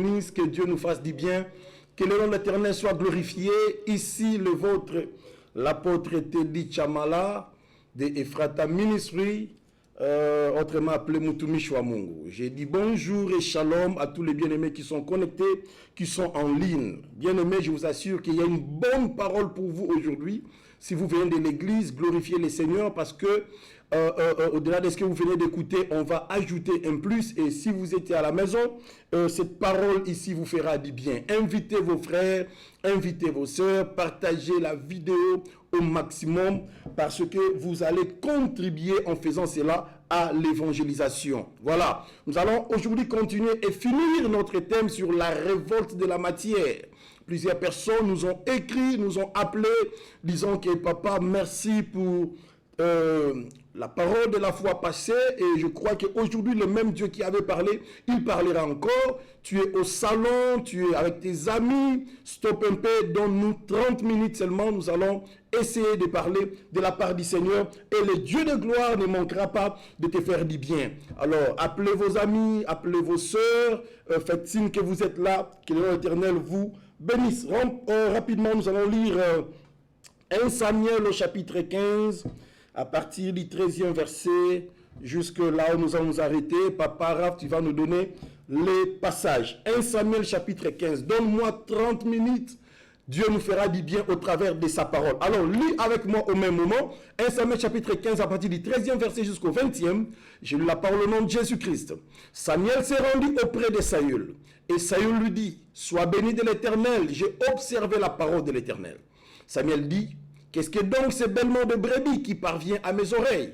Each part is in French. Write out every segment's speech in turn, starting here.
Que Dieu nous fasse du bien, que le nom de l'Éternel soit glorifié. Ici, le vôtre, l'apôtre Teddy Chamala de Ephrata Ministry, autrement appelé Mutumi Shwamungu. J'ai dit bonjour et shalom à tous les bien-aimés qui sont connectés, qui sont en ligne. Bien-aimés, je vous assure qu'il y a une bonne parole pour vous aujourd'hui. Si vous venez de l'église, glorifiez le Seigneur parce que au-delà de ce que vous venez d'écouter, on va ajouter un plus. Et si vous étiez à la maison, cette parole ici vous fera du bien. Invitez vos frères, invitez vos sœurs, partagez la vidéo au maximum parce que vous allez contribuer en faisant cela à l'évangélisation. Voilà, nous allons aujourd'hui continuer et finir notre thème sur la révolte de la matière. Plusieurs personnes nous ont écrit, nous ont appelé, disant que papa, merci pour la parole de la fois passée, et je crois qu'aujourd'hui le même Dieu qui avait parlé, il parlera encore. Tu es au salon, tu es avec tes amis, stop un peu, donne-nous 30 minutes seulement, nous allons essayer de parler de la part du Seigneur, et le Dieu de gloire ne manquera pas de te faire du bien. Alors appelez vos amis, appelez vos sœurs, faites signe que vous êtes là, que le nom éternel vous bénisse. Rapidement, nous allons lire 1 Samuel au chapitre 15, à partir du 13e verset, jusque là où nous allons nous arrêter. Papa Raph, tu vas nous donner les passages. 1 Samuel chapitre 15. Donne-moi 30 minutes. Dieu nous fera du bien au travers de sa parole. Alors, lis avec moi au même moment. 1 Samuel chapitre 15, à partir du 13e verset jusqu'au 20e. Je lis la parole au nom de Jésus-Christ. Samuel s'est rendu auprès de Saül. Et Saül lui dit, sois béni de l'Éternel. J'ai observé la parole de l'Éternel. Samuel dit, qu'est-ce que donc ce bêlement de brebis qui parvient à mes oreilles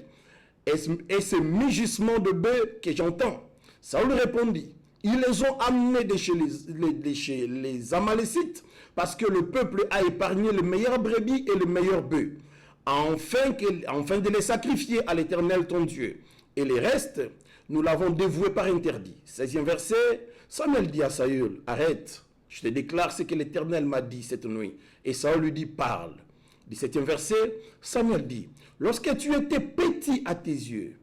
et ce mugissement de bœufs que j'entends? Saül répondit, ils les ont amenés de chez les Amalécites parce que le peuple a épargné les meilleurs brebis et les meilleurs bœufs, afin de les sacrifier à l'Éternel ton Dieu. Et les restes, nous l'avons dévoué par interdit. 16e verset, Samuel dit à Saül, arrête, je te déclare ce que l'Éternel m'a dit cette nuit. Et Saül lui dit, parle. 17e verset, Samuel dit, lorsque tu étais petit à tes yeux,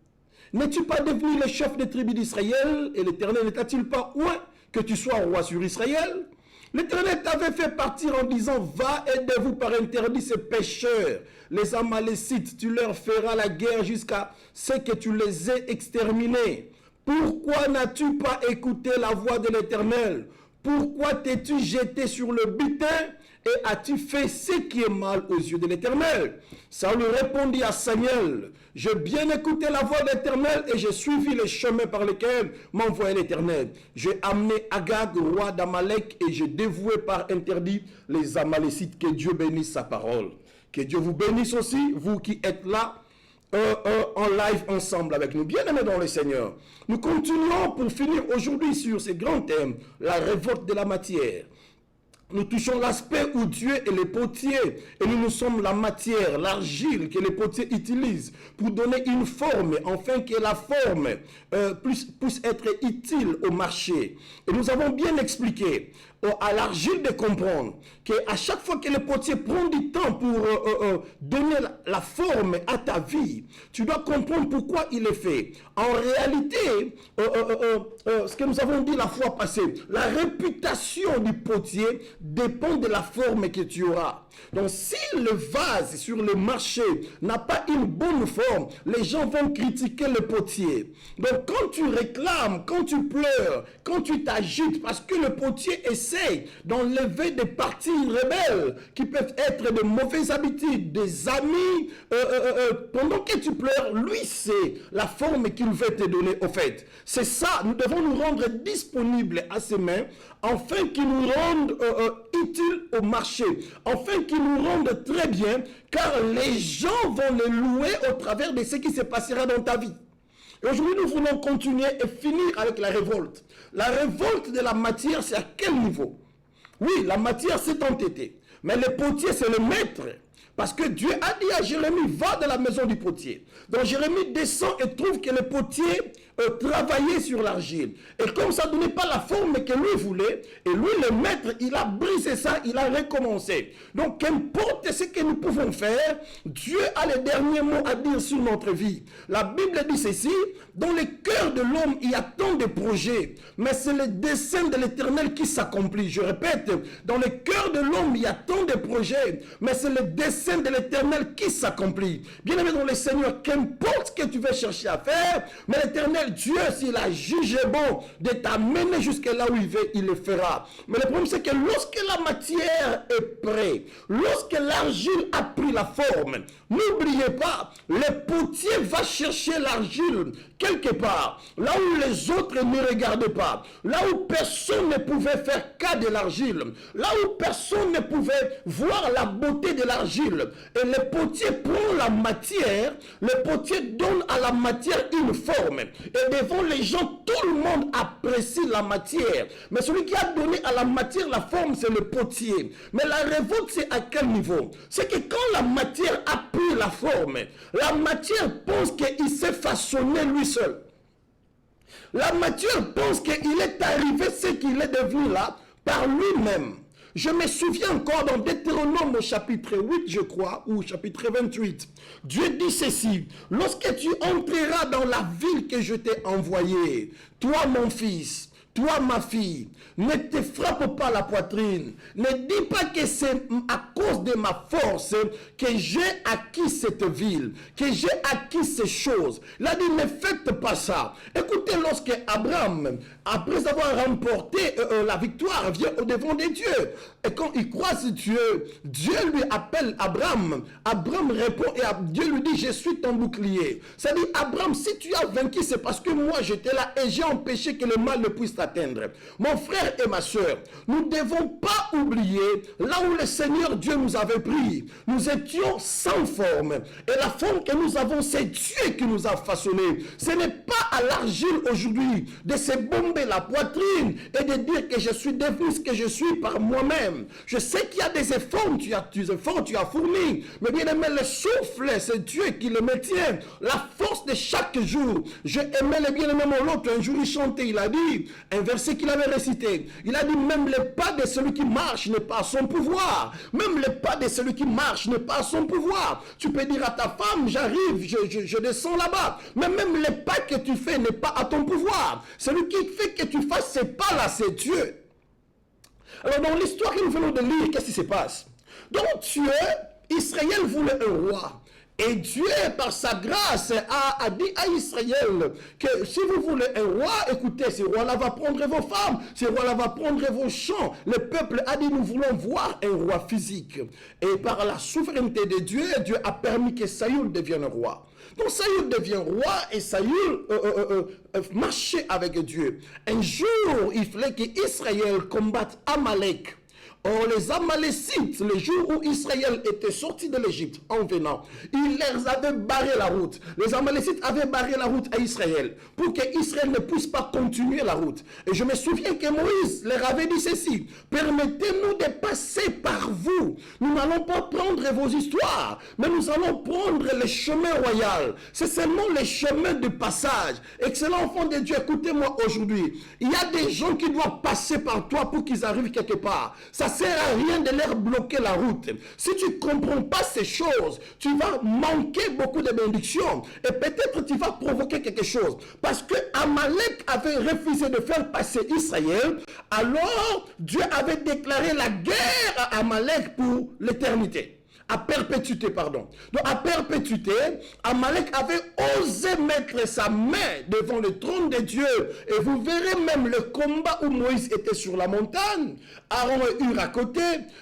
n'es-tu pas devenu le chef des tribus d'Israël et l'Éternel ne t'a-t-il pas oint que tu sois roi sur Israël? L'Éternel t'avait fait partir en disant, va, aidez-vous par interdit ces pécheurs, les Amalécites, tu leur feras la guerre jusqu'à ce que tu les aies exterminés. Pourquoi n'as-tu pas écouté la voix de l'Éternel? Pourquoi t'es-tu jeté sur le butin et as-tu fait ce qui est mal aux yeux de l'Éternel? Saül répondit à Samuel, j'ai bien écouté la voix de l'Éternel et j'ai suivi les chemins par lesquels m'envoyait l'Éternel. J'ai amené Agag, roi d'Amalek, et j'ai dévoué par interdit les Amalécites. Que Dieu bénisse sa parole. Que Dieu vous bénisse aussi, vous qui êtes là en live ensemble avec nous. Bien-aimés dans le Seigneur, nous continuons pour finir aujourd'hui sur ce grand thème, la révolte de la matière. Nous touchons l'aspect où Dieu est le potier et nous sommes la matière, l'argile que le potier utilise pour donner une forme, afin que la forme puisse être utile au marché. Et nous avons bien expliqué à l'argile de comprendre qu'à chaque fois que le potier prend du temps pour donner la forme à ta vie, tu dois comprendre pourquoi il est fait. En réalité, ce que nous avons dit la fois passée, la réputation du potier dépend de la forme que tu auras. Donc si le vase sur le marché n'a pas une bonne forme, les gens vont critiquer le potier. Donc quand tu réclames, quand tu pleures, quand tu t'agites parce que le potier essaie d'enlever des parties rebelles qui peuvent être de mauvaises habitudes, des amis, pendant que tu pleures, lui c'est la forme qu'il veut te donner au fait. C'est ça, nous devons nous rendre disponibles à ses mains afin qu'il nous rende utiles au marché, afin qu'il nous rende très bien, car les gens vont le louer au travers de ce qui se passera dans ta vie. Et aujourd'hui, nous voulons continuer et finir avec la révolte. La révolte de la matière, c'est à quel niveau? Oui, la matière s'est entêtée, mais le potier, c'est le maître. Parce que Dieu a dit à Jérémie, va dans la maison du potier. Donc Jérémie descend et trouve que le potier travailler sur l'argile. Et comme ça ne donnait pas la forme que lui voulait, et lui le maître, il a brisé ça, il a recommencé. Donc qu'importe ce que nous pouvons faire, Dieu a le dernier mot à dire sur notre vie. La Bible dit ceci, dans le cœur de l'homme, il y a tant de projets, mais c'est le dessein de l'Éternel qui s'accomplit. Je répète, dans le cœur de l'homme, il y a tant de projets, mais c'est le dessein de l'Éternel qui s'accomplit. Bien aimé dans le Seigneur, qu'importe ce que tu veux chercher à faire, mais l'Éternel Dieu, s'il a jugé bon de t'amener jusque là où il veut, il le fera. Mais le problème, c'est que lorsque la matière est prête, lorsque l'argile a pris la forme, n'oubliez pas, le potier va chercher l'argile quelque part, là où les autres ne regardaient pas, là où personne ne pouvait faire cas de l'argile, là où personne ne pouvait voir la beauté de l'argile. Et le potier prend la matière, le potier donne à la matière une forme. Et devant les gens, tout le monde apprécie la matière. Mais celui qui a donné à la matière la forme, c'est le potier. Mais la révolte, c'est à quel niveau? C'est que quand la matière a pris la forme, la matière pense qu'il s'est façonné lui seul. La matière pense qu'il est arrivé ce qu'il est devenu là par lui-même. Je me souviens encore dans Deutéronome au chapitre 8, je crois, ou chapitre 28. Dieu dit ceci, lorsque tu entreras dans la ville que je t'ai envoyée, toi mon fils, toi ma fille, ne te frappe pas la poitrine. Ne dis pas que c'est à cause de ma force que j'ai acquis cette ville, que j'ai acquis ces choses. Il a dit, ne faites pas ça. Écoutez, lorsque Abraham, après avoir remporté la victoire, vient au devant de Dieu. Et quand il croise Dieu, Dieu lui appelle Abraham. Abraham répond et Dieu lui dit, je suis ton bouclier. Ça dit, Abraham, si tu as vaincu, c'est parce que moi j'étais là et j'ai empêché que le mal ne puisse t'atteindre. Mon frère et ma soeur, nous ne devons pas oublier là où le Seigneur Dieu nous avait pris. Nous étions sans forme. Et la forme que nous avons, c'est Dieu qui nous a façonnés. Ce n'est pas à l'argile aujourd'hui de se bomber la poitrine et de dire que je suis devenu ce que je suis par moi-même. Je sais qu'il y a des efforts, tu as fourni. Mais bien aimé, le souffle, c'est Dieu qui le maintient. La force de chaque jour. Je aimais le bien aimé mon l'autre. Un jour il chantait, il a dit, un verset qu'il avait récité. Il a dit, même le pas de celui qui marche n'est pas à son pouvoir. Même le pas de celui qui marche n'est pas à son pouvoir. Tu peux dire à ta femme, j'arrive, je descends là-bas. Mais même le pas que tu fais n'est pas à ton pouvoir. Celui qui fait que tu fasses ces pas-là, c'est Dieu. Alors dans l'histoire que nous venons de lire, qu'est-ce qui se passe? Donc Dieu, Israël voulait un roi. Et Dieu, par sa grâce, a dit à Israël que si vous voulez un roi, écoutez, ce roi-là va prendre vos femmes, ce roi-là va prendre vos champs. Le peuple a dit, nous voulons voir un roi physique. Et par la souveraineté de Dieu, Dieu a permis que Saül devienne roi. Donc Saül devient roi et Saül marchait avec Dieu. Un jour, il fallait qu'Israël combatte Amalek. Or, les Amalécites, le jour où Israël était sorti de l'Égypte en venant, ils leur avaient barré la route. Les Amalécites avaient barré la route à Israël pour qu'Israël ne puisse pas continuer la route. Et je me souviens que Moïse leur avait dit ceci, permettez-nous de passer par vous. Nous n'allons pas prendre vos histoires, mais nous allons prendre le chemin royal. C'est seulement le chemin de passage. Excellent enfant de Dieu, écoutez-moi aujourd'hui. Il y a des gens qui doivent passer par toi pour qu'ils arrivent quelque part. Ça ne sert à rien de leur bloquer la route. Si tu ne comprends pas ces choses, tu vas manquer beaucoup de bénédictions. Et peut-être tu vas provoquer quelque chose. Parce que Amalek avait refusé de faire passer Israël. Alors Dieu avait déclaré la guerre à Amalek pour l'éternité. À perpétuité, pardon. Donc, à perpétuité, Amalek avait osé mettre sa main devant le trône de Dieu. Et vous verrez même le combat où Moïse était sur la montagne, Aaron et Hur à côté,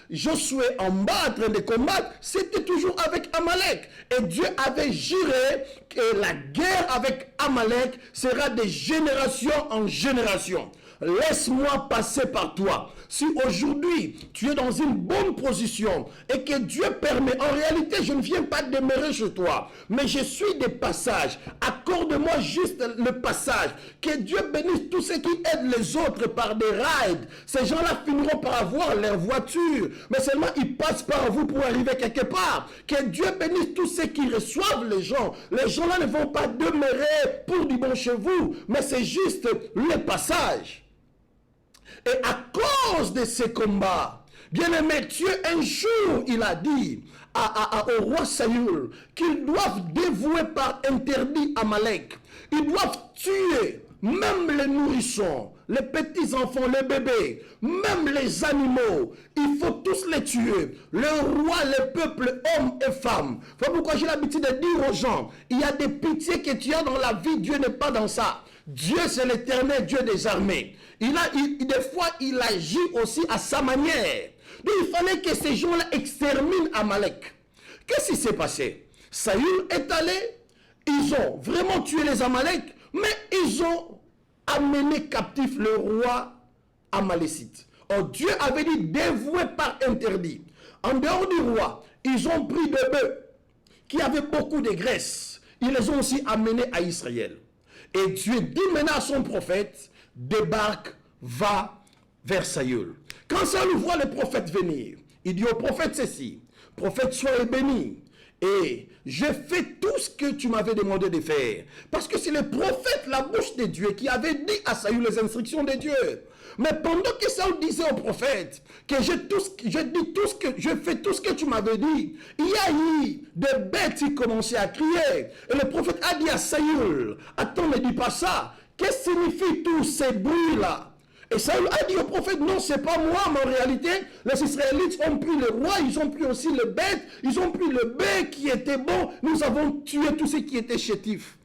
Josué en bas en train de combattre, c'était toujours avec Amalek. Et Dieu avait juré que la guerre avec Amalek sera de génération en génération. laisse-moi passer par toi. Si aujourd'hui, tu es dans une bonne position et que Dieu permet, en réalité, je ne viens pas demeurer chez toi, mais je suis des passages. Accorde-moi juste le passage. Que Dieu bénisse tous ceux qui aident les autres par des rides. Ces gens-là finiront par avoir leur voiture, mais seulement ils passent par vous pour arriver quelque part. Que Dieu bénisse tous ceux qui reçoivent les gens. Les gens-là ne vont pas demeurer pour du bon chez vous, mais c'est juste le passage. Et à cause de ces combats, bien-aimé, Dieu un jour, il a dit au roi Saül qu'ils doivent dévouer par interdit Amalek. Ils doivent tuer même les nourrissons, les petits-enfants, les bébés, même les animaux. Il faut tous les tuer. Le roi, le peuple, hommes et femmes. Voilà pourquoi j'ai l'habitude de dire aux gens, il y a des pitiés que tu as dans la vie, Dieu n'est pas dans ça. Dieu, c'est l'Éternel, Dieu des armées. Des fois, il agit aussi à sa manière. Donc, il fallait que ces gens-là exterminent Amalek. Qu'est-ce qui s'est passé? Saül est allé, ils ont vraiment tué les Amalek, mais ils ont amené captif le roi amalécite. Or, Dieu avait dit dévoué par interdit. En dehors du roi, ils ont pris des bœufs qui avaient beaucoup de graisse. Ils les ont aussi amenés à Israël. Et Dieu dit maintenant à son prophète, débarque, va vers Saül. Quand Saül voit le prophète venir, il dit au prophète ceci, prophète, sois béni, et je fais tout ce que tu m'avais demandé de faire. Parce que c'est le prophète, la bouche de Dieu, qui avait dit à Saül les instructions de Dieu. Mais pendant que Saül disait au prophète que je fais tout ce que tu m'avais dit, il y a eu des bêtes qui commençaient à crier. Et le prophète a dit à Saül, attends, ne dis pas ça. Qu'est-ce que signifient tous ces bruits-là? Et Saül a dit au prophète, non, c'est pas moi, mais en réalité, les Israélites ont pris le roi, ils ont pris aussi le bête, ils ont pris le bœuf qui était bon, nous avons tué tous ceux qui étaient chétifs.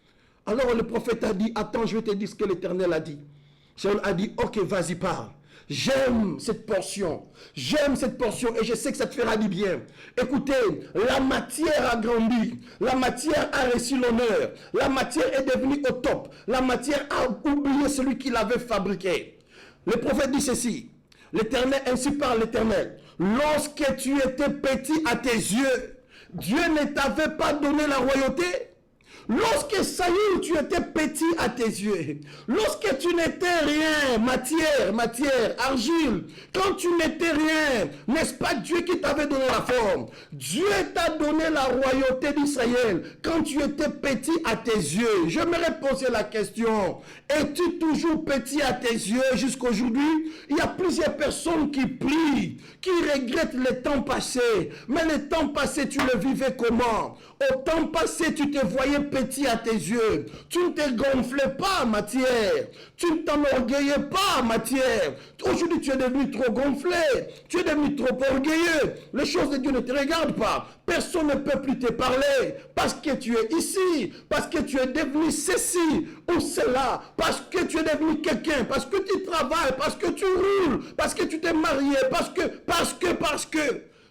Alors le prophète a dit, attends, je vais te dire ce que l'Éternel a dit. Saül a dit, ok, vas-y, parle. J'aime cette portion et je sais que ça te fera du bien. Écoutez, la matière a grandi, la matière a reçu l'honneur, la matière est devenue au top, la matière a oublié celui qui l'avait fabriqué. Le prophète dit ceci, l'Éternel, ainsi parle l'Éternel, lorsque tu étais petit à tes yeux, Dieu ne t'avait pas donné la royauté. Lorsque Saül, tu étais petit à tes yeux, lorsque tu n'étais rien, matière, argile, quand tu n'étais rien, n'est-ce pas Dieu qui t'avait donné la forme? Dieu t'a donné la royauté d'Israël quand tu étais petit à tes yeux. Je me poser la question, es-tu toujours petit à tes yeux jusqu'aujourd'hui? Il y a plusieurs personnes qui plient, qui regrettent le temps passé. Mais le temps passé, tu le vivais comment? Au temps passé, tu te voyais petit à tes yeux. Tu ne te gonflais pas, matière. Tu ne t'enorgueillais pas, matière. Aujourd'hui, tu es devenu trop gonflé. Tu es devenu trop orgueilleux. Les choses de Dieu ne te regardent pas. Personne ne peut plus te parler parce que tu es ici, parce que tu es devenu ceci ou cela, parce que tu es devenu quelqu'un, parce que tu travailles, parce que tu roules, parce que tu t'es marié, parce que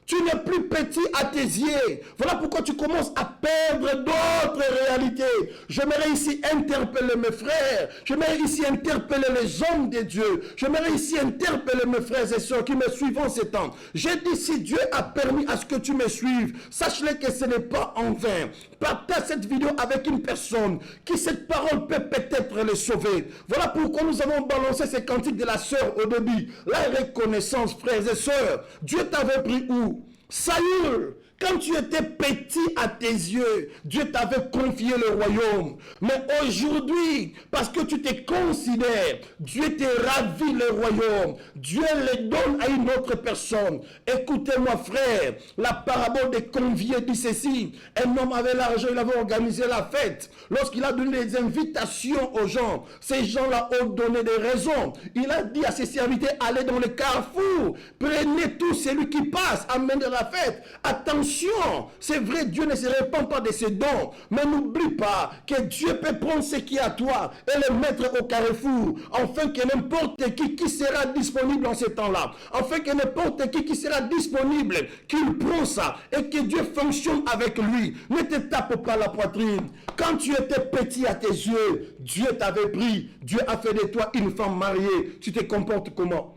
tu n'es plus petit à tes yeux. Voilà pourquoi tu commences à perdre d'autres réalités. J'aimerais ici interpeller mes frères. J'aimerais ici interpeller les hommes de Dieu. J'aimerais ici interpeller mes frères et sœurs qui me suivent en ces temps. J'ai dit, si Dieu a permis à ce que tu me suives, sache-le que ce n'est pas en vain. Partage cette vidéo avec une personne qui cette parole peut peut-être le sauver. Voilà pourquoi nous avons balancé ces cantiques de la sœur au début. La reconnaissance, frères et sœurs. Dieu t'avait pris où? Saül, quand tu étais petit à tes yeux, Dieu t'avait confié le royaume. Mais aujourd'hui, parce que tu te considères, Dieu t'a ravi le royaume. Dieu le donne à une autre personne. Écoutez-moi, frère, la parabole des conviés dit ceci. Un homme avait l'argent, il avait organisé la fête. Lorsqu'il a donné des invitations aux gens, ces gens-là ont donné des raisons. Il a dit à ses serviteurs, allez dans le carrefour, prenez tout celui qui passe, amenez la fête. Attention fonction. C'est vrai, Dieu ne se répand pas de ses dons. Mais n'oublie pas que Dieu peut prendre ce qui est à toi et le mettre au carrefour. Afin que n'importe qui sera disponible en ce temps-là. Afin que n'importe qui sera disponible, qu'il prend ça et que Dieu fonctionne avec lui. Ne te tape pas la poitrine. Quand tu étais petit à tes yeux, Dieu t'avait pris. Dieu a fait de toi une femme mariée. Tu te comportes comment?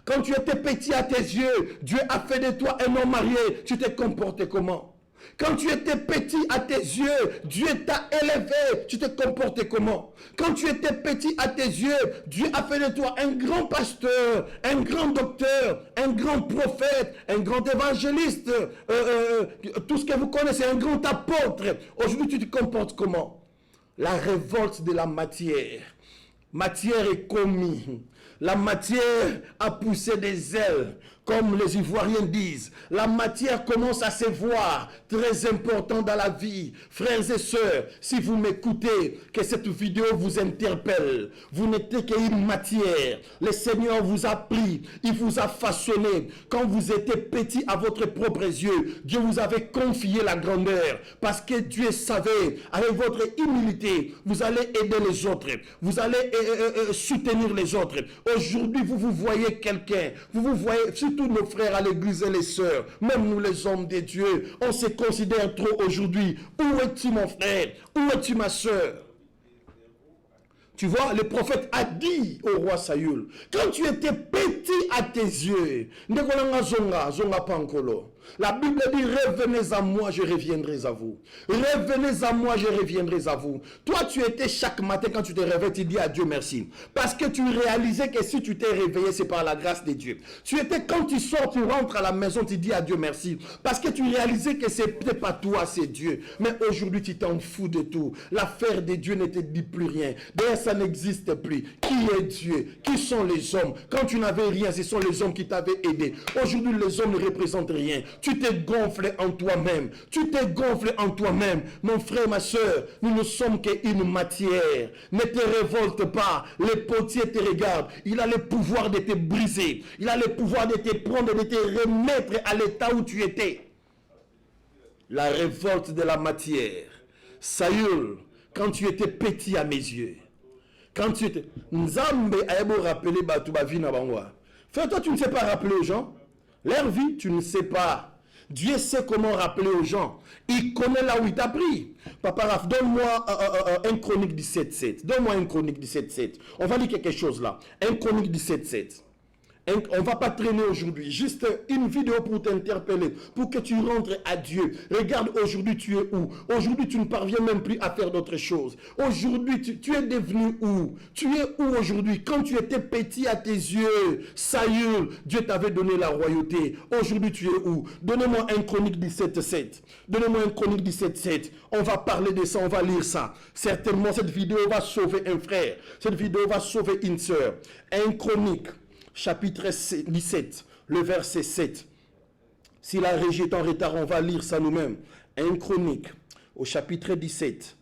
Quand tu étais petit à tes yeux, Dieu a fait de toi un homme marié. Tu te comportes comment? Quand tu étais petit à tes yeux, Dieu t'a élevé. Tu te comportes comment? Quand tu étais petit à tes yeux, Dieu a fait de toi un grand pasteur, un grand docteur, un grand prophète, un grand évangéliste. Tout ce que vous connaissez, un grand apôtre. Aujourd'hui, tu te comportes comment? La révolte de la matière. Matière est commise. La matière a poussé des ailes, comme les Ivoiriens disent. La matière commence à se voir, très important dans la vie. Frères et sœurs, si vous m'écoutez, que cette vidéo vous interpelle. Vous n'êtes qu'une matière. Le Seigneur vous a pris, il vous a façonné. Quand vous étiez petit à votre propre yeux, Dieu vous avait confié la grandeur. Parce que Dieu savait, avec votre humilité, vous allez aider les autres. Vous allez soutenir les autres. Aujourd'hui, vous voyez quelqu'un. Vous voyez, surtout nos frères à l'église et les sœurs, même nous les hommes de Dieu, on se considère trop aujourd'hui. Où es-tu mon frère? Où es-tu ma sœur? Tu vois, le prophète a dit au roi Saül, quand tu étais petit à tes yeux, la Bible dit, revenez à moi, je reviendrai à vous. Revenez à moi, je reviendrai à vous. Toi, tu étais chaque matin, quand tu te réveilles, tu dis à Dieu merci. Parce que tu réalisais que si tu t'es réveillé, c'est par la grâce de Dieu. Tu étais, quand tu sors, tu rentres à la maison, tu dis à Dieu merci. Parce que tu réalisais que c'est peut-être pas toi, c'est Dieu. Mais aujourd'hui, tu t'en fous de tout. L'affaire de Dieu ne te dit plus rien. D'ailleurs, ça n'existe plus. Qui est Dieu? Qui sont les hommes? Quand tu n'avais rien, ce sont les hommes qui t'avaient aidé. Aujourd'hui, les hommes ne représentent rien. Tu t'es gonflé en toi-même. Tu t'es gonflé en toi-même. Mon frère, ma soeur, nous ne sommes qu'une matière. Ne te révolte pas. Le potier te regarde. Il a le pouvoir de te briser. Il a le pouvoir de te prendre, de te remettre à l'état où tu étais. La révolte de la matière. Saül, quand tu étais petit à mes yeux, quand tu étais... Nzambe a beau rappeler Batouba Vina Bangwa. Frère, toi, tu ne sais pas rappeler aux gens. Leur vie, tu ne sais pas. Dieu sait comment rappeler aux gens. Il connaît là où il t'a pris. Papa Raph, donne-moi un Chronique 17.7. Donne-moi un Chronique 17.7. On va lire quelque chose là. Un Chronique 17.7. On ne va pas traîner aujourd'hui. Juste une vidéo pour t'interpeller. Pour que tu rentres à Dieu. Regarde aujourd'hui tu es où. Aujourd'hui tu ne parviens même plus à faire d'autres choses. Aujourd'hui tu es devenu où. Tu es où aujourd'hui. Quand tu étais petit à tes yeux, Saül, Dieu t'avait donné la royauté. Aujourd'hui tu es où. Donnez-moi un Chronique 17.7. Donnez-moi un Chronique 17.7. On va parler de ça, on va lire ça. Certainement cette vidéo va sauver un frère. Cette vidéo va sauver une sœur. Un Chronique. Chapitre 17, le verset 7. Si la régie est en retard, on va lire ça nous-mêmes. 1 Chronique, au chapitre 17,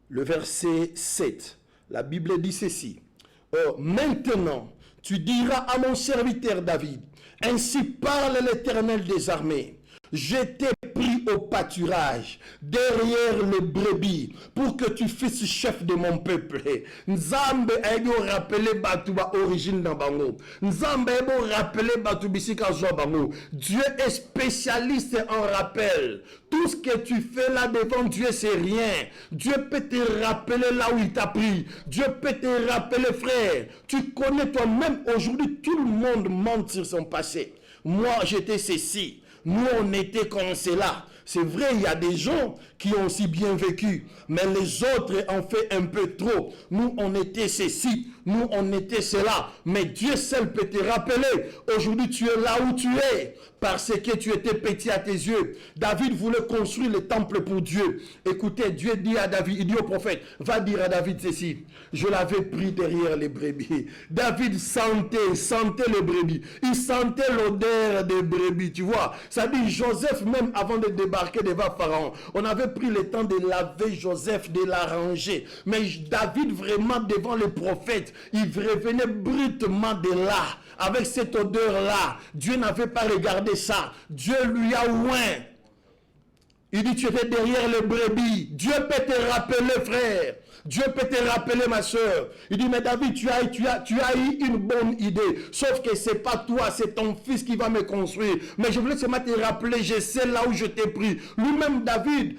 le verset 7. La Bible dit ceci. Oh, maintenant, tu diras à mon serviteur David, ainsi parle l'Éternel des armées. Je t'ai pris au pâturage, derrière les brebis, pour que tu fasses chef de mon peuple. Nzambe aïe rappeler Batouba origine dans Bango. Nzambe aïe rappeler Batoubisika Bango. Dieu est spécialiste en rappel. Tout ce que tu fais là devant Dieu, c'est rien. Dieu peut te rappeler là où il t'a pris. Dieu peut te rappeler, frère. Tu connais toi-même aujourd'hui, tout le monde ment sur son passé. Moi, j'étais ceci. Nous, on était comme cela. C'est vrai, il y a des gens qui ont aussi bien vécu. Mais les autres ont fait un peu trop. Nous, on était ceci. Nous, on était cela. Mais Dieu seul peut te rappeler. Aujourd'hui, tu es là où tu es. Parce que tu étais petit à tes yeux. David voulait construire le temple pour Dieu. Écoutez, Dieu dit à David, il dit au prophète, va dire à David ceci. Je l'avais pris derrière les brebis. David sentait les brebis. Il sentait l'odeur des brebis, tu vois. Ça dit, Joseph, même avant de débarqué devant Pharaon. On avait pris le temps de laver Joseph, de l'arranger. Mais David, vraiment, devant les prophètes, il revenait brutement de là, avec cette odeur-là. Dieu n'avait pas regardé ça. Dieu lui a oint. Il dit, tu étais derrière les brebis. Dieu peut te rappeler, frère. Dieu peut te rappeler, ma soeur. Il dit, mais David, tu as eu une bonne idée. Sauf que ce n'est pas toi, c'est ton fils qui va me construire. Mais je voulais seulement te rappeler, je sais là où je t'ai pris. Lui-même David,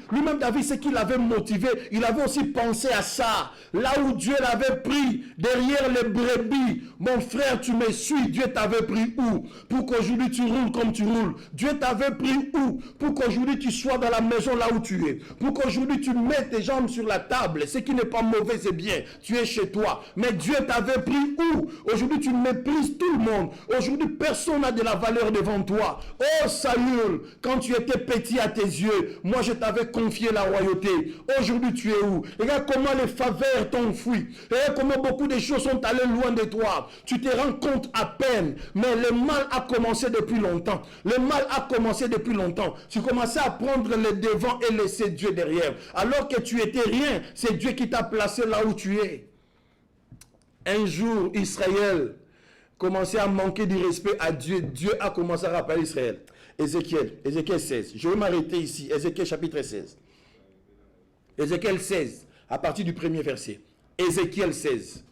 c'est qu'il avait motivé. Il avait aussi pensé à ça. Là où Dieu l'avait pris, derrière les brebis. Mon frère, tu me suis. Dieu t'avait pris où? Pour qu'aujourd'hui tu roules comme tu roules. Dieu t'avait pris où? Pour qu'aujourd'hui tu sois dans la maison là où tu es. Pour qu'aujourd'hui tu mettes tes jambes sur la table. Ce qui n'est pas mauvais, c'est bien. Tu es chez toi. Mais Dieu t'avait pris où? Aujourd'hui, tu méprises tout le monde. Aujourd'hui, personne n'a de la valeur devant toi. Oh, Saül, quand tu étais petit à tes yeux, moi, je t'avais confié la royauté. Aujourd'hui, tu es où? Regarde comment les faveurs t'ont fui. Regarde comment beaucoup de choses sont allées loin de toi. Tu te rends compte à peine. Mais le mal a commencé depuis longtemps. Le mal a commencé depuis longtemps. Tu commençais à prendre le devant et laisser Dieu derrière. Alors que tu étais rien, c'est Dieu qui t'a placé là où tu es. Un jour, Israël commençait à manquer du respect à Dieu. Dieu a commencé à rappeler Israël. Ézéchiel 16. Je vais m'arrêter ici. Ézéchiel chapitre 16. Ézéchiel 16, à partir du premier verset. Ézéchiel 16.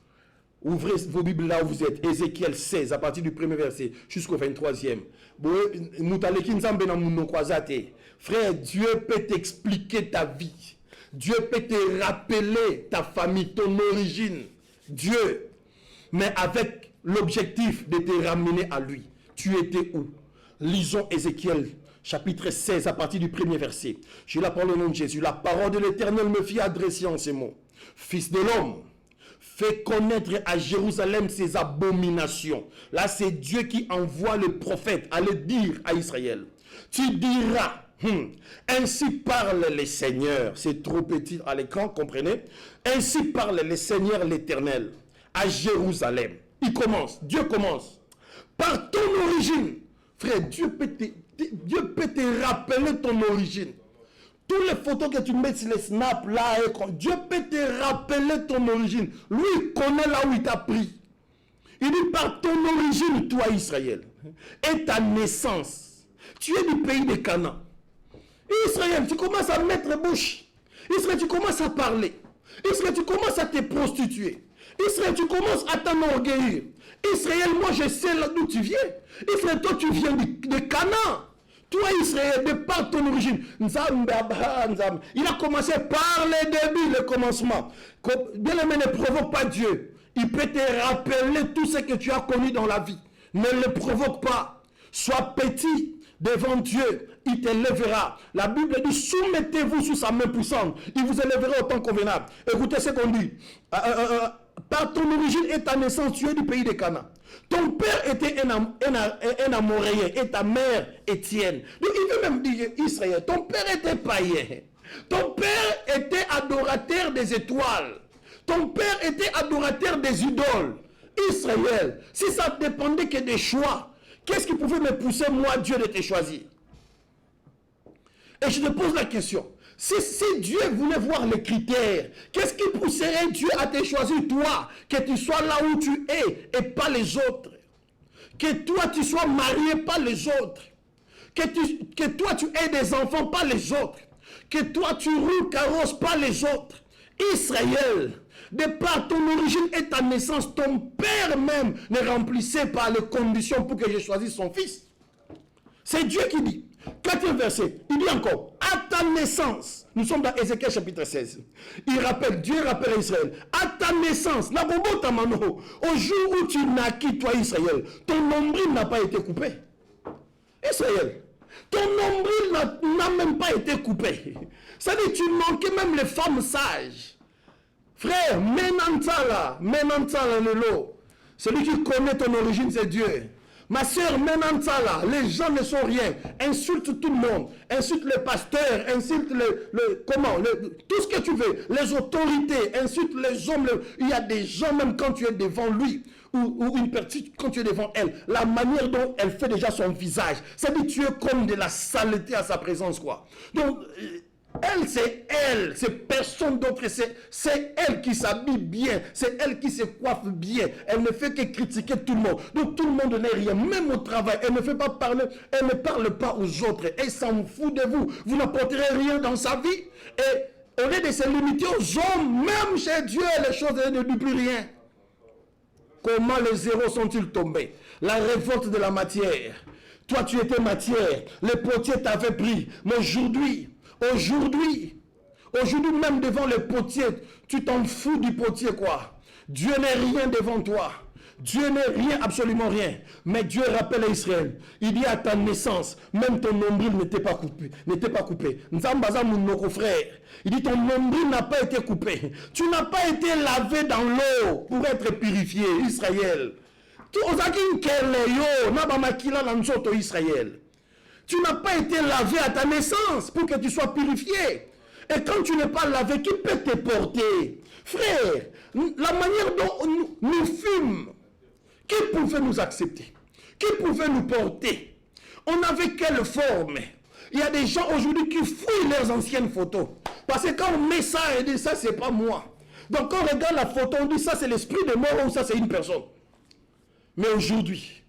Ouvrez vos Bibles là où vous êtes. Ézéchiel 16, à partir du premier verset jusqu'au 23e. Frère, Dieu peut t'expliquer ta vie. Dieu peut te rappeler ta famille, ton origine. Dieu. Mais avec l'objectif de te ramener à lui. Tu étais où? Lisons Ézéchiel chapitre 16 à partir du premier verset. Je la parle au nom de Jésus. La parole de l'Éternel me fit adresser en ces mots. Fils de l'homme, fais connaître à Jérusalem ses abominations. Là, c'est Dieu qui envoie le prophète à le dire à Israël. Tu diras, ainsi parle le Seigneur. C'est trop petit à l'écran, comprenez? Ainsi parle le Seigneur l'Éternel à Jérusalem. Il commence, Dieu commence. Par ton origine, frère, Dieu peut te rappeler ton origine. Toutes les photos que tu mets sur les snaps là, Dieu peut te rappeler ton origine. Lui, il connaît là où il t'a pris. Il dit par ton origine, toi Israël, et ta naissance. Tu es du pays de Canaan. Israël, tu commences à mettre bouche. Israël, tu commences à parler. Israël, tu commences à te prostituer. Israël, tu commences à t'enorgueillir. Israël, moi je sais là d'où tu viens. Israël, toi tu viens de Canaan. Toi Israël, de par ton origine. Il a commencé par le début, le commencement. Bien aimé, ne provoque pas Dieu. Il peut te rappeler tout ce que tu as connu dans la vie. Ne le provoque pas. Sois petit devant Dieu. Il t'élèvera. La Bible dit, soumettez-vous sous sa main puissante. Il vous élèvera au temps convenable. Écoutez ce qu'on dit. Par ton origine et ta naissance, tu es du pays de Canaan. Ton père était un Amoréen et ta mère Étienne. Donc, il veut même dire, Israël, ton père était païen. Ton père était adorateur des étoiles. Ton père était adorateur des idoles. Israël, si ça dépendait que des choix, qu'est-ce qui pouvait me pousser, moi, Dieu, de te choisir? Et je te pose la question. Si Dieu voulait voir les critères, qu'est-ce qui pousserait Dieu à te choisir, toi, que tu sois là où tu es et pas les autres? Que toi, tu sois marié, pas les autres. Que toi, tu aies des enfants, pas les autres. Que toi, tu roules carrosse, pas les autres. Israël, de par ton origine et ta naissance, ton père même ne remplissait pas les conditions pour que je choisisse son fils. C'est Dieu qui dit. 4e verset, il dit encore, à ta naissance, nous sommes dans Ézéchiel chapitre 16, Dieu rappelle à Israël, à ta naissance, au jour où tu naquis, toi Israël, ton nombril n'a pas été coupé. Israël, ton nombril n'a même pas été coupé. Ça veut dire que tu manquais même les femmes sages. Frère, Menantala Lelo, celui qui connaît ton origine, c'est Dieu. Ma soeur, Menantala, les gens ne sont rien. Insulte tout le monde. Insulte les pasteurs. Insulte tout ce que tu veux. Les autorités. Insulte les hommes. Il y a des gens, même quand tu es devant lui, ou une personne, quand tu es devant elle, la manière dont elle fait déjà son visage, ça dit tu es comme de la saleté à sa présence, quoi. Donc, elle, c'est personne d'autre, c'est elle qui s'habille bien, c'est elle qui se coiffe bien, elle ne fait que critiquer tout le monde. Donc tout le monde n'est rien, même au travail, elle ne fait pas parler, elle ne parle pas aux autres, elle s'en fout de vous, vous n'apporterez rien dans sa vie. Et au lieu de se limiter aux hommes, même chez Dieu, les choses ne disent plus rien. Comment les zéros sont-ils tombés? La révolte de la matière. Toi, tu étais matière, les potiers t'avaient pris, mais aujourd'hui, même devant le potier, tu t'en fous du potier, quoi. Dieu n'est rien devant toi. Dieu n'est rien, absolument rien. Mais Dieu rappelle à Israël, il dit à ta naissance, même ton nombril n'était pas coupé. Nzambaza mon frère, il dit ton nombril n'a pas été coupé. Tu n'as pas été lavé dans l'eau pour être purifié, Israël. Israël. Tu n'as pas été lavé à ta naissance pour que tu sois purifié. Et quand tu n'es pas lavé, qui peut te porter? Frère, la manière dont nous fûmes, qui pouvait nous accepter? Qui pouvait nous porter? On avait quelle forme? Il y a des gens aujourd'hui qui fouillent leurs anciennes photos. Parce que quand on met ça, et dit ça, c'est pas moi. Donc quand on regarde la photo, on dit ça, c'est l'esprit de mort ou ça, c'est une personne. Mais aujourd'hui,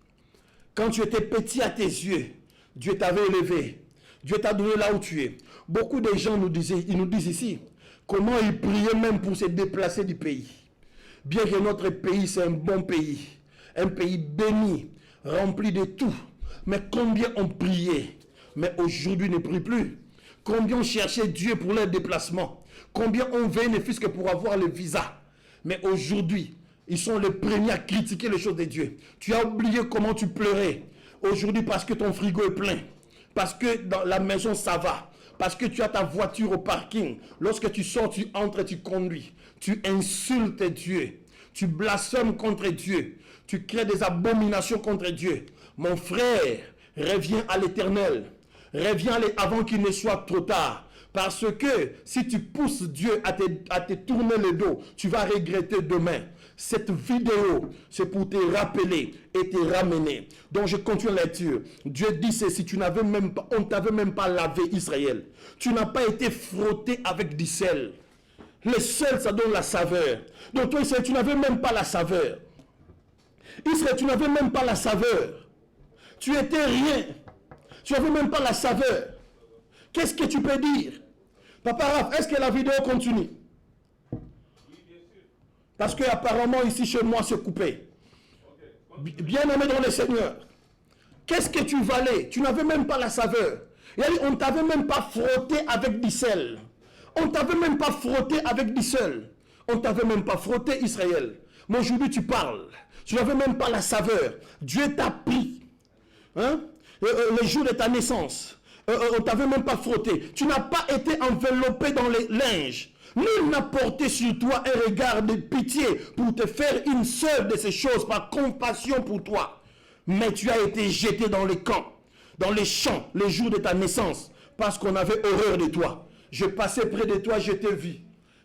quand tu étais petit à tes yeux, Dieu t'avait élevé. Dieu t'a donné là où tu es. Beaucoup de gens nous disent ici, comment ils priaient même pour se déplacer du pays. Bien que notre pays, c'est un bon pays. Un pays béni, rempli de tout. Mais combien on priait, mais aujourd'hui ne prie plus. Combien on cherchait Dieu pour leur déplacement. Combien on veillait ne fût-ce que pour avoir le visa. Mais aujourd'hui, ils sont les premiers à critiquer les choses de Dieu. Tu as oublié comment tu pleurais. Aujourd'hui, parce que ton frigo est plein. Parce que dans la maison, ça va. Parce que tu as ta voiture au parking. Lorsque tu sors, tu entres et tu conduis. Tu insultes Dieu. Tu blasphèmes contre Dieu. Tu crées des abominations contre Dieu. Mon frère, reviens à l'Éternel. Reviens avant qu'il ne soit trop tard. Parce que si tu pousses Dieu à te tourner le dos, tu vas regretter demain. Cette vidéo, c'est pour te rappeler et te ramener. Donc je continue la lecture. Dieu dit ceci, on ne t'avait même pas lavé, Israël. Tu n'as pas été frotté avec du sel. Le sel, ça donne la saveur. Donc toi, Israël, tu n'avais même pas la saveur. Israël, tu n'avais même pas la saveur. Tu étais rien. Tu n'avais même pas la saveur. Qu'est-ce que tu peux dire? Papa Raph, est-ce que la vidéo continue? Parce que apparemment ici chez moi c'est coupé. Bien aimé dans le Seigneur. Qu'est-ce que tu valais? Tu n'avais même pas la saveur. On ne t'avait même pas frotté avec du sel. On ne t'avait même pas frotté avec du sel. On ne t'avait même pas frotté, Israël. Mais aujourd'hui tu parles. Tu n'avais même pas la saveur. Dieu t'a pris. Hein? Le jour de ta naissance. On ne t'avait même pas frotté. Tu n'as pas été enveloppé dans les linges. Nul n'a porté sur toi un regard de pitié pour te faire une seule de ces choses par compassion pour toi. Mais tu as été jeté dans les camps, dans les champs, le jour de ta naissance, parce qu'on avait horreur de toi. Je passais près de toi, je t'ai vu.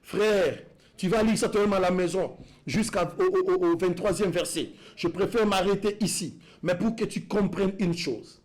Frère, tu vas lire ça toi-même à la maison, jusqu'au 23e verset. Je préfère m'arrêter ici, mais pour que tu comprennes une chose.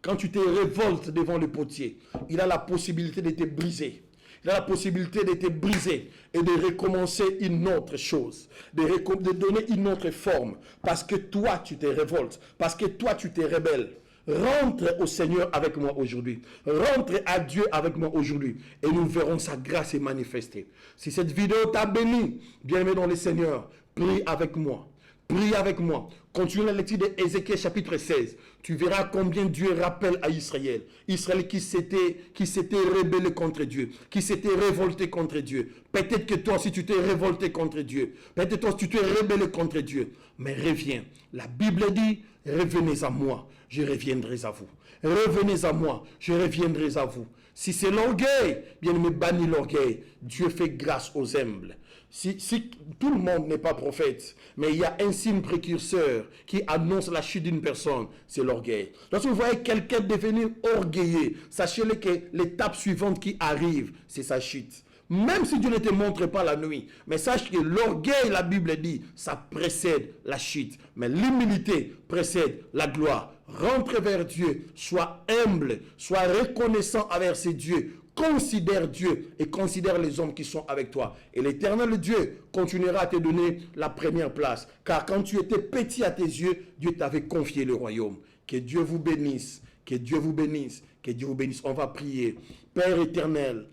Quand tu te révoltes devant le potier, il a la possibilité de te briser. Il a la possibilité de te briser et de recommencer une autre chose, de donner une autre forme. Parce que toi, tu te révoltes. Parce que toi, tu te rebelles. Rentre au Seigneur avec moi aujourd'hui. Rentre à Dieu avec moi aujourd'hui. Et nous verrons sa grâce se manifester. Si cette vidéo t'a béni, bien-aimé dans le Seigneur, prie avec moi. Prie avec moi. Continue la lecture d'Ézéchiel chapitre 16. Tu verras combien Dieu rappelle à Israël. Israël qui s'était rebellé contre Dieu. Qui s'était révolté contre Dieu. Peut-être que toi aussi tu t'es révolté contre Dieu. Peut-être que toi aussi tu t'es rebellé contre Dieu. Mais reviens. La Bible dit, revenez à moi, je reviendrai à vous. Revenez à moi, je reviendrai à vous. Si c'est l'orgueil, bien aimé, bannis l'orgueil. Dieu fait grâce aux humbles. Si tout le monde n'est pas prophète, mais il y a un signe précurseur qui annonce la chute d'une personne, c'est l'orgueil. Lorsque vous voyez quelqu'un devenir orgueilleux, sachez-le que l'étape suivante qui arrive, c'est sa chute. Même si Dieu ne te montre pas la nuit. Mais sache que l'orgueil, la Bible dit, ça précède la chute. Mais l'humilité précède la gloire. Rentre vers Dieu, sois humble, sois reconnaissant envers ces dieux. Considère Dieu et considère les hommes qui sont avec toi. Et l'Éternel Dieu continuera à te donner la première place. Car quand tu étais petit à tes yeux, Dieu t'avait confié le royaume. Que Dieu vous bénisse. Que Dieu vous bénisse. Que Dieu vous bénisse. On va prier. Père éternel,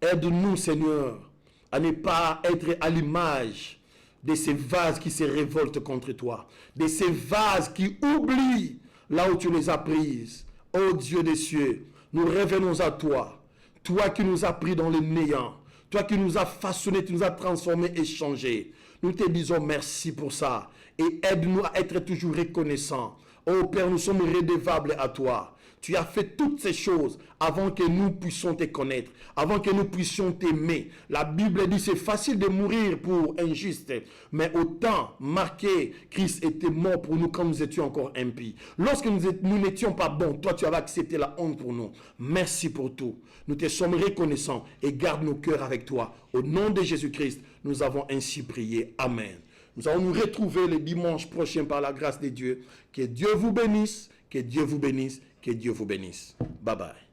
aide-nous, Seigneur, à ne pas être à l'image de ces vases qui se révoltent contre toi. De ces vases qui oublient là où tu les as prises. Ô Dieu des cieux, nous revenons à toi. Toi qui nous as pris dans le néant. Toi qui nous as façonnés, tu nous as transformés et changés. Nous te disons merci pour ça. Et aide-nous à être toujours reconnaissants. Ô Père, nous sommes redevables à toi. Tu as fait toutes ces choses avant que nous puissions te connaître, avant que nous puissions t'aimer. La Bible dit c'est facile de mourir pour un juste, mais autant marqué, Christ était mort pour nous quand nous étions encore impies. Lorsque nous n'étions pas bons, toi tu avais accepté la honte pour nous. Merci pour tout. Nous te sommes reconnaissants et garde nos cœurs avec toi. Au nom de Jésus-Christ, nous avons ainsi prié. Amen. Nous allons nous retrouver le dimanche prochain par la grâce de Dieu. Que Dieu vous bénisse, que Dieu vous bénisse, que Dieu vous bénisse. Bye bye.